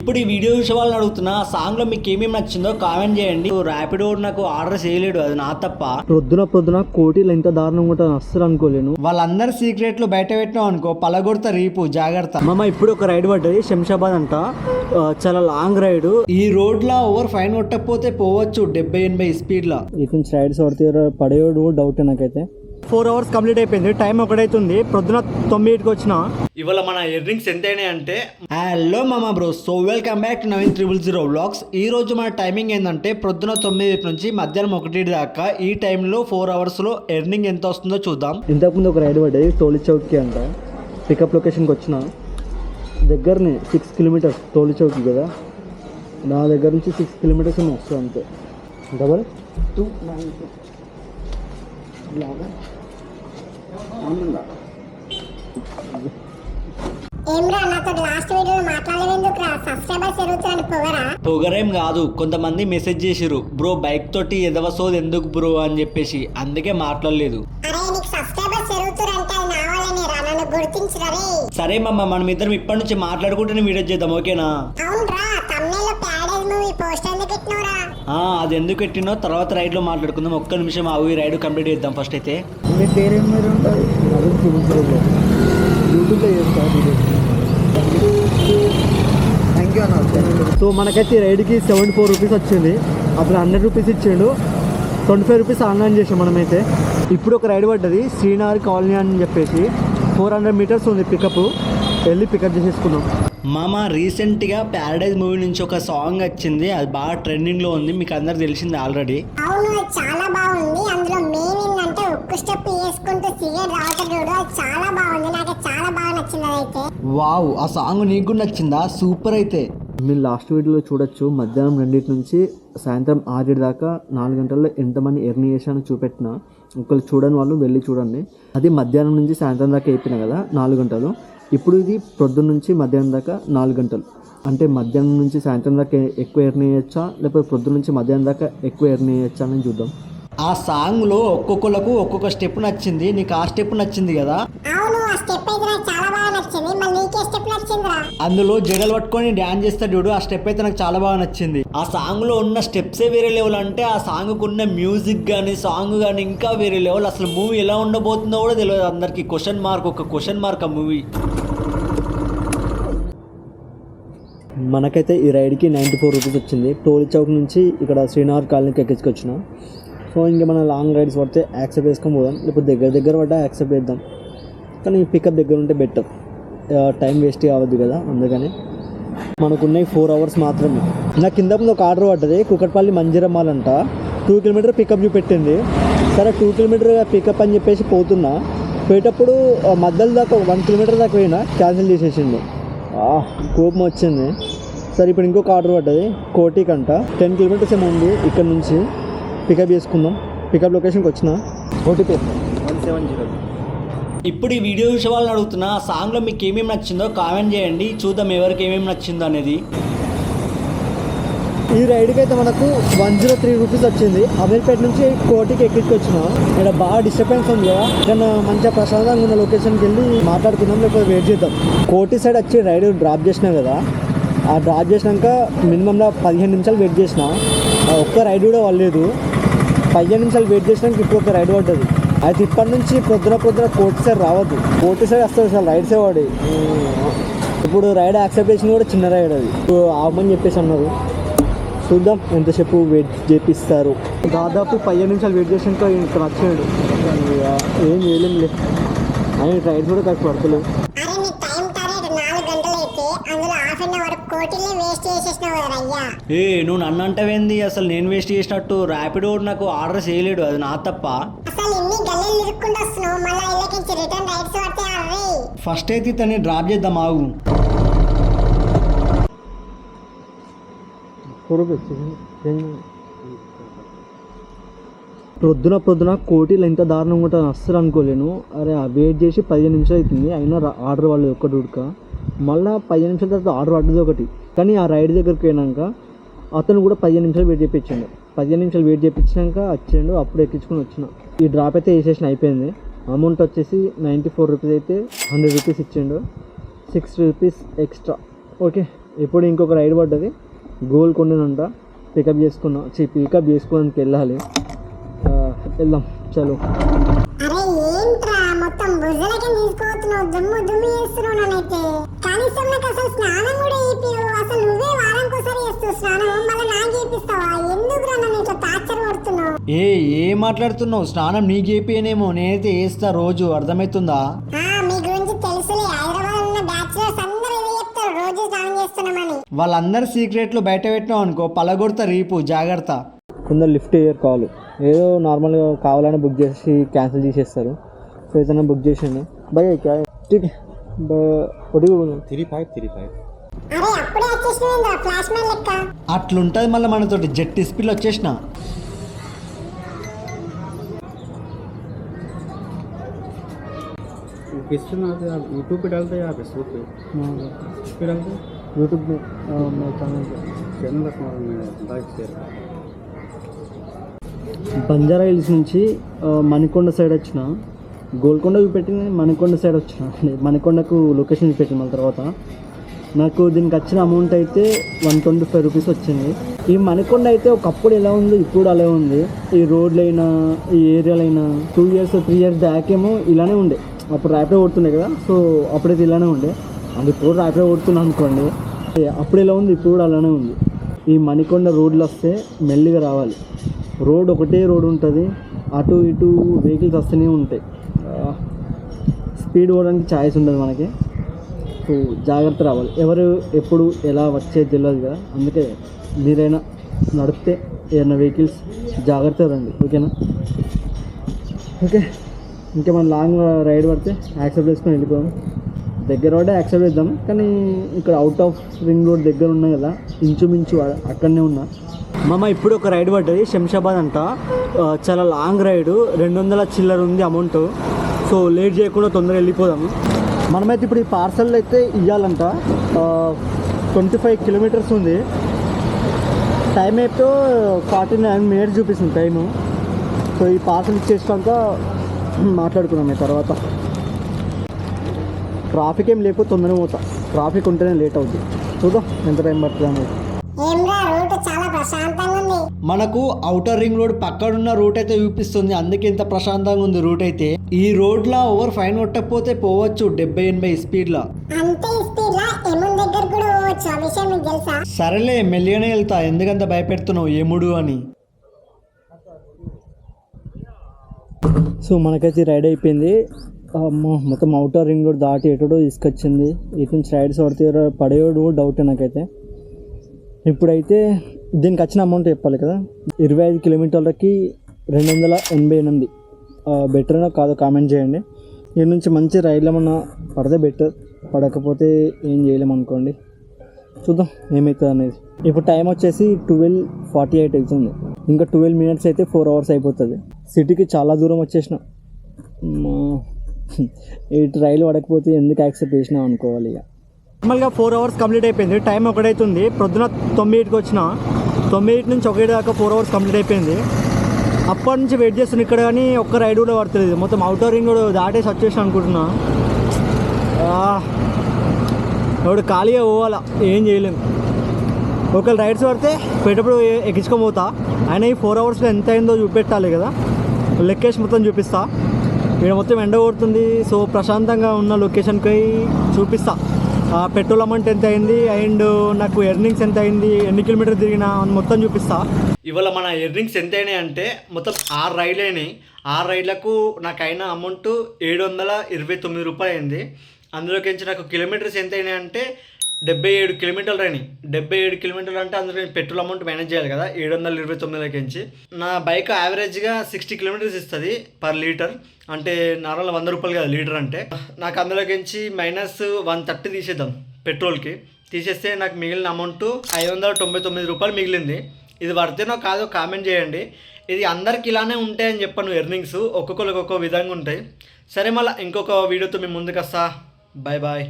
ఇప్పుడు ఈ వీడియో చూసే వాళ్ళని అడుగుతున్నా, ఆ సాంగ్ లో మీకు ఏమేమి నచ్చిందో కామెంట్ చేయండి. ర్యాపిడో నాకు ఆర్డర్ చేయలేడు, అది నా తప్ప. పొద్దున కోటిలు ఎంత దారుణంగా ఉంటుంది అస్సలు అనుకోలేను. వాళ్ళందరి సీక్రెట్లు బయట పెట్టినాం అనుకో పలగొడతా రీపు, జాగ్రత్త. మామ ఇప్పుడు ఒక రైడ్ పడ్డది శంషాబాద్ అంట, చాలా లాంగ్ రైడ్. ఈ రోడ్ లా ఓవర్ ఫైన్ కొట్టకపోతే పోవచ్చు 70-80 స్పీడ్ లా. ఇతను రైడ్స్ పడితే పడేవాడు డౌట్ నాకైతే. 4 hours కంప్లీట్ అయిపోయింది, టైం ఒకటైతుంది. ప్రొద్దున 9కి వచ్చిన. ఇవాళ మన ఎర్నింగ్స్ ఎంత అయినాయి అంటే, హలో మామా bro, so welcome back to 9000 vlogs. ఈ రోజు మన టైమింగ్ ఏంటంటే పొద్దున 9 నుంచి మధ్యాహ్నం 1 దాకా. ఈ టైంలో 4 hours లో ఎర్నింగ్ ఎంత వస్తుందో చూద్దాం. ఇంతకుముందు ఒక రైడ్ పడ్డది టోలీ చౌక్కి అంట. పికప్ లొకేషన్కి వచ్చిన, దగ్గరనే 6 kilometers టోలీ చౌక్కి కదా, నా దగ్గర నుంచి 6 kilometers వస్తుంది అంతే. డబల్ 292 పొగరేం కాదు, కొంతమంది మెసేజ్ చేసిరు, బ్రో బైక్ తోటి ఎదవసోది ఎందుకు బ్రో అని చెప్పేసి, అందుకే మాట్లాడలేదు. సరే మమ్మ, మనం ఇద్దరం ఇప్పటి నుంచి మాట్లాడుకుంటూనే వీడియో చేద్దాం, ఓకేనా? అది ఎందుకు పెట్టినో తర్వాత రైడ్ లో మాట్లాడుకుందాం. ఒక్క నిమిషం ఆగు, ఈ రైడ్ కంప్లీట్ చేద్దాం ఫస్ట్ అయితే. సో మనకైతే ఈ రైడ్కి 74 రూపీస్ వచ్చింది. అప్పుడు 100 రూపీస్ ఇచ్చిండు, 25 రూపీస్ ఆన్లైన్ చేసాం మనమైతే. ఇప్పుడు ఒక రైడ్ పడ్డది శ్రీనగర్ కాలనీ అని చెప్పేసి, 400 meters ఉంది పికప్. వెళ్ళి పికప్ చేసేసుకున్నాం. మామ రీసెంట్గా ప్యారడైజ్ మూవీ నుంచి ఒక సాంగ్ వచ్చింది, అది బాగా ట్రెండింగ్ లో ఉంది, మీకు అందరు తెలిసింది ఆల్రెడీ. అవును, చాలా బాగుంది. అందులో మెయిన్ ఏంటంటే ఒక్క స్టెప్ వేసుకుంటూ సిగరెట్ తాగుతాడు, అది చాలా బాగుంది, నాకు చాలా బాగా నచ్చింది. అయితే వావ్, ఆ సాంగ్ నీకు కూడా నచ్చిందా? సూపర్. అయితే మీరు లాస్ట్ వీడియోలో చూడొచ్చు, మధ్యాహ్నం 2 నుంచి సాయంత్రం 6 దాకా 4 గంటల్లో ఎంతమంది ఎర్న్ చేశానో చూపెట్టిన. ఒకళ్ళు చూడని వాళ్ళు వెళ్ళి చూడండి. అది మధ్యాహ్నం నుంచి సాయంత్రం దాకా అయిపోయినా కదా 4 గంటలు. ఇప్పుడు ఇది పొద్దున్న నుంచి మధ్యాహ్నం దాకా 4 గంటలు. అంటే మధ్యాహ్నం నుంచి సాయంత్రం దాకా ఎక్కువ ఎర్న్ చేయొచ్చా, లేకపోతే పొద్దున్న నుంచి మధ్యాహ్నం దాకా ఎక్కువ ఎర్న్ చేయొచ్చా అని చూద్దాం. ఆ సాంగ్ లో ఒక్కొక్కలకు ఒక్కొక్క స్టెప్ నచ్చింది. నీకు ఆ స్టెప్ నచ్చింది కదా? అందులో జడలు పట్టుకొని డాన్స్ చేస్తాడు చూడు, ఆ స్టెప్ అయితే నాకు చాలా బాగా నచ్చింది. ఆ సాంగ్ లో ఉన్న స్టెప్సే వేరే లెవెల్. అంటే ఆ సాంగ్ కున్న మ్యూజిక్ గానీ సాంగ్ గానీ ఇంకా వేరే లెవెల్. అసలు మూవీ ఎలా ఉండబోతుందో కూడా తెలియదు అందరికి. ఒక క్వశ్చన్ మార్క్ ఆ మూవీ. మనకైతే ఈ రైడ్కి 94 రూపీస్ వచ్చింది. టోలీ చౌక్ నుంచి ఇక్కడ శ్రీనగర్ కాలనీకి ఎక్కించుకొచ్చిన. సో ఇంకా మన లాంగ్ రైడ్స్ పడితే యాక్సెప్ట్ చేసుకొని పోదాం, లేకపోతే దగ్గర పడ్డా యాక్సెప్ట్ చేద్దాం. కానీ పికప్ దగ్గర ఉంటే బెటర్, టైం వేస్ట్ కావద్దు కదా. అందుకని మనకున్నాయి 4 hours మాత్రమే. నాకు కింద ముందు ఒక ఆర్డర్ పడ్డది, కుకట్పల్లి మంజీరా మాల్ అంట. 2 kilometers పికప్ చూపెట్టింది. సరే 2 kilometers పికప్ అని చెప్పేసి పోతున్నా. పోయేటప్పుడు మధ్యలో దాకా 1 kilometer దాకా పోయినా, క్యాన్సిల్ చేసేసిండు. కోపం వచ్చింది. సరే ఇప్పుడు ఇంకొక ఆర్డర్ పడ్డది కోటికి అంట. 10 kilometers ఏమో ఉంది ఇక్కడ నుంచి. పికప్ చేసుకుందాం. పికప్ లొకేషన్కి వచ్చిన. ఓటీపీ 170. ఇప్పుడు ఈ వీడియో చూసే వాళ్ళని అడుగుతున్నా, ఆ సాంగ్ లో మీకు ఏమేమి నచ్చిందో కామెంట్ చేయండి, చూద్దాం ఎవరికి ఏమేమి నచ్చిందో అనేది. ఈ రైడ్కి అయితే మనకు 103 రూపీస్ వచ్చింది. అమీర్పేట నుంచి కోటికి ఎక్కించుకొచ్చిన. ఇక్కడ బాగా డిస్టర్బెన్స్ ఉంది కదా, ఇక్కడ మంచిగా ప్రశాంతంగా ఉన్న లొకేషన్కి వెళ్ళి మాట్లాడుకుందాం, లేకపోతే వెయిట్ చేద్దాం. కోటి సైడ్ వచ్చి రైడ్ డ్రాప్ చేసినా కదా, ఆ డ్రాప్ చేసినాక మినిమంలో 15 నిమిషాలు వెయిట్ చేసిన. ఒక్క రైడ్ కూడా పడలేదు. 15 నిమిషాలు వెయిట్ చేసినాక ఇప్పుడు ఒక రైడ్ పడ్డది. అయితే ఇప్పటి నుంచి పొద్దున కోటి సైడ్ రావద్దు, కోటి సైడ్ వస్తుంది అసలు రైడ్సే వాడి. ఇప్పుడు రైడ్ యాక్సెప్ట్ చేసిన కూడా చిన్న రైడ్, అది ఆగమని చెప్పేసి అన్నారు. చూద్దాం ఎంతసేపు వెయిట్ చేపిస్తారు. దాదాపు 15 నిమిషాలు వెయిట్ చేసినాక ఇక్కడ వచ్చాడు. ఏం చేయలేం లేదు, ఆయన రైడ్స్ కూడా కరెక్ట్ పడతలేవు. నువ్వు నన్ను అంటావేంది? అసలు నేను వేస్ట్ చేసినట్టు? ర్యాపిడో నాకు ఆర్డర్ చేయలేడు, అది నా తప్ప. ఫస్ట్ అయితే తను డ్రాప్ చేద్దాం, ఆగు. పొద్దున కోటిలో ఎంత దారుణంగా ఉంటుంది అస్సలు అనుకోలేను. అరే వెయిట్ చేసి 15 నిమిషాలు అవుతుంది, అయినా ఆర్డర్ వాళ్ళు ఒక్కటి ఉడక. మళ్ళీ 15 నిమిషాల తర్వాత ఆర్డర్ పడ్డది ఒకటి. కానీ ఆ రైడ్ దగ్గరికి పోయినాక అతను కూడా 15 నిమిషాలు వెయిట్ చేయించాడు. 15 నిమిషాలు వెయిట్ చేయించాక వచ్చాడు, అప్పుడు ఎక్కించుకొని వచ్చిన. ఈ డ్రాప్ అయితే వేసేసిన, అయిపోయింది. అమౌంట్ వచ్చేసి 94 రూపీస్ అయితే 100 రూపీస్ ఇచ్చిండు, 6 రూపీస్ ఎక్స్ట్రా. ఓకే. ఇప్పుడు ఇంకొక రైడ్ పడ్డది గోల్కొండనంట. పికప్ చేసుకోవడానికి వెళ్ళాలి. వెళ్దాం చలో. అరే ఏంట్రా మొత్తం బుజ్జలకి తీసుకోవచ్చున్నావు, దుమ్ము చేస్తున్నావు నన్నైతే. కనీసం నాకు అసలు స్నానం కూడా చేపివు. అసలు నువ్వే వారానికోసారి చేస్తావు స్నానం, మళ్ళీ నాకు చేపిస్తావా? ఎందుకురా నన్ను ఇట్లా టార్చర్ పడుతున్నావు? ఏం మాట్లాడుతున్నావు? స్నానం నీకు చేపియనేమో, నేనైతే వేస్తా రోజు, అర్థమవుతుందా? మీ గురించి తెలుసులే, హైదరాబాద్ ఉన్న బ్యాచులర్స్ అందరూ ఇదే చెప్తారు, రోజు స్నానం చేస్తున్నామని. వాళ్ళందరి సీక్రెట్లు బయట పెట్టినావు అనుకో, పలగొడతా రీపు, జాగ్రత్త. కొందరు లిఫ్ట్ అయ్యారు కాలు, ఏదో నార్మల్గా కావాలని బుక్ చేసి క్యాన్సిల్ చేసేస్తారు. సో ఏదైనా బుక్ చేసిండు భయ్ 35. అరే అప్పుడే వచ్చేసినా ఫ్లాష్ మ్యాన్ లెక్క. అట్లుంటది మళ్ళీ మనతోటి. జెట్ స్పీడ్ వచ్చేసిన. यूट्यूब पे डालते हैं या फेसबुक पे? इस पे डालते हैं यूट्यूब में मेरे channel like share. Banjara hills నుంచి మణికొండ సైడ్ వచ్చిన, గోల్కొండ చూపెట్టింది, మణికొండ సైడ్ వచ్చిన. మణికొండకు లొకేషన్ చూపెట్టింది. మళ్ళీ తర్వాత నాకు దీనికి వచ్చిన అమౌంట్ అయితే 125 రూపీస్ వచ్చింది. ఈ మణికొండ అయితే ఒకప్పుడు ఎలా ఉంది ఇప్పుడు అలా ఉంది. ఈ రోడ్లైనా ఈ ఏరియాలైనా 2 years 3 years బ్యాక్ ఏమో ఇలానే ఉండే. అప్పుడు ర్యాపిడో కొడుతుండే కదా, సో అప్పుడైతే ఇలానే ఉండే. అది ఇప్పుడు ర్యాపిడో కొడుతున్నా అనుకోండి. అప్పుడు ఎలా ఉంది ఇప్పుడు కూడా అలానే ఉంది. ఈ మణికొండ రోడ్లు వస్తే మెల్లిగా రావాలి. రోడ్ ఒకటే రోడ్ ఉంటుంది, అటు ఇటు వెహికల్స్ వస్తూనే ఉంటాయి. స్పీడ్ పోవడానికి ఛాయిస్ ఉండదు మనకి. సో జాగ్రత్త రావాలి. ఎవరు ఎప్పుడు ఎలా వచ్చేది తెలియదు కదా, అందుకే మీరైనా నడిపితే ఏదైనా వెహికల్స్ జాగ్రత్తగా రండి, ఓకేనా? ఓకే, ఇంకా మన లాంగ్ రైడ్ పడితే యాక్సెప్ట్ చేసుకొని వెళ్ళిపోదాం. దగ్గర రోడ్డే యాక్సెప్ట్ చేద్దాం, కానీ ఇక్కడ అవుట్ ఆఫ్ రింగ్ రోడ్ దగ్గర ఉన్నాయి కదా, ఇంచుమించు అక్కడనే ఉన్నా. మామ ఇప్పుడు ఒక రైడ్ పడ్డది శంషాబాద్ అంట. చాలా లాంగ్ రైడు, 200 చిల్లర ఉంది అమౌంట్. సో లేట్ చేయకుండా తొందరగా వెళ్ళిపోదాము. మనమైతే ఇప్పుడు ఈ పార్సల్ అయితే ఇవ్వాలంట. 25 కిలోమీటర్స్ ఉంది. టైం అయితే 49 minutes చూపిస్తుంది టైము. సో ఈ పార్సల్ ఇచ్చేసాక మాట్లాడుకున్నాం తర్వాత. ట్రాఫిక్ ఏం లేకపోతే తొందరగా పోతా, ట్రాఫిక్ ఉంటేనే లేట్ అవుతుంది. చూద్దాం ఎంత టైం పడుతుంది అనేది. మనకు ఔటర్ రింగ్ రోడ్ పక్కనున్న రూట్ అయితే చూపిస్తుంది, అందుకే ఇంత ప్రశాంతంగా ఉంది రూట్ అయితే. ఈ రోడ్ లా ఓవర్ ఫైన్ కొట్టకపోతే పోవచ్చు 70-80 స్పీడ్ లా. సరేలే మెల్లిగానే వెళ్తా, ఎందుకంత భయపెడుతున్నావు ఎముడు అని. సో మనకైతే రైడ్ అయిపోయింది. మొత్తం అవుటర్ రింగ్ రోడ్ దాటి ఎటో తీసుకొచ్చింది. ఇటు నుంచి రైడ్స్ పడేవాడు డౌట్ నాకైతే. ఇప్పుడైతే దీనికి వచ్చిన అమౌంట్ చెప్పాలి కదా. 25 కిలోమీటర్లకి 288. బెటర్నా కాదో కామెంట్ చేయండి. దీని నుంచి మంచి రైడ్లు ఏమన్నా పడితే బెటర్, పడకపోతే ఏం చేయలేము అనుకోండి. చూద్దాం ఏమవుతుంది అనేది. ఇప్పుడు టైం వచ్చేసి 12:48 అవుతుంది. ఇంకా 12 minutes అయితే 4 hours అయిపోతుంది. సిటీకి చాలా దూరం వచ్చేసిన. ఇటు రైలు పడకపోతే ఎందుకు యాక్సెప్ట్ చేసినాం అనుకోవాలి. ఇక నార్మల్గా 4 hours కంప్లీట్ అయిపోయింది. టైం 1 అవుతుంది. ప్రొద్దున 9కి వచ్చిన, 9 నుంచి 1 దాకా 4 hours కంప్లీట్ అయిపోయింది. అప్పటి నుంచి వెయిట్ చేస్తున్నా ఇక్కడ, కానీ ఒక్క రైడ్ కూడా పడుతుంది. మొత్తం అవుటర్ రింగ్ కూడా దాటేసి వచ్చేసాను అనుకుంటున్నా. ఎవడు ఖాళీగా పోవాలా, ఏం చేయలేము. ఒకవేళ రైడ్స్ పడితే పెట్టేప్పుడు ఎక్కించుకొని పోతా. అయినా ఈ 4 hours ఎంత అయిందో చూపెట్టాలి కదా, లెక్కేసి మొత్తం చూపిస్తా. ఇక్కడ మొత్తం ఎండ కొడుతుంది, సో ప్రశాంతంగా ఉన్న లొకేషన్కి చూపిస్తా. పెట్రోల్ అమౌంట్ ఎంత అయింది అండ్ నాకు ఎర్నింగ్స్ ఎంత అయింది, ఎన్ని కిలోమీటర్ తిరిగినా మొత్తం చూపిస్తా. ఇవాళ మన ఎర్నింగ్స్ ఎంత అయినాయి అంటే మొత్తం 6 రైడ్లు అయినాయి. 6 రైడ్లకు నాకు అయిన అమౌంట్ 729 రూపాయలు అయింది. అందులోకించి నాకు కిలోమీటర్స్ ఎంత అయినాయి అంటే 77 కిలోమీటర్లు అయినాయి. 77 కిలోమీటర్లు అంటే అందులో పెట్రోల్ అమౌంట్ మేనేజ్ చేయాలి కదా, 729 నా బైక్ యావరేజ్గా 60 కిలోమీటర్స్ ఇస్తుంది పర్ లీటర్. అంటే నార్మల్ 100 రూపాయలు కదా లీటర్ అంటే. నాకు అందులోకించి -130 తీసేద్దాం పెట్రోల్కి. తీసేస్తే నాకు మిగిలిన అమౌంట్ 599 రూపాయలు మిగిలింది. ఇది వర్తేనో కాదో కామెంట్ చేయండి. ఇది అందరికి ఇలానే ఉంటాయని చెప్పను, ఎర్నింగ్స్ ఒక్కొక్కరికి ఒక్కొక్క విధంగా ఉంటాయి. సరే, మళ్ళీ ఇంకొక వీడియోతో మేము ముందుకు వస్తా. Bye bye.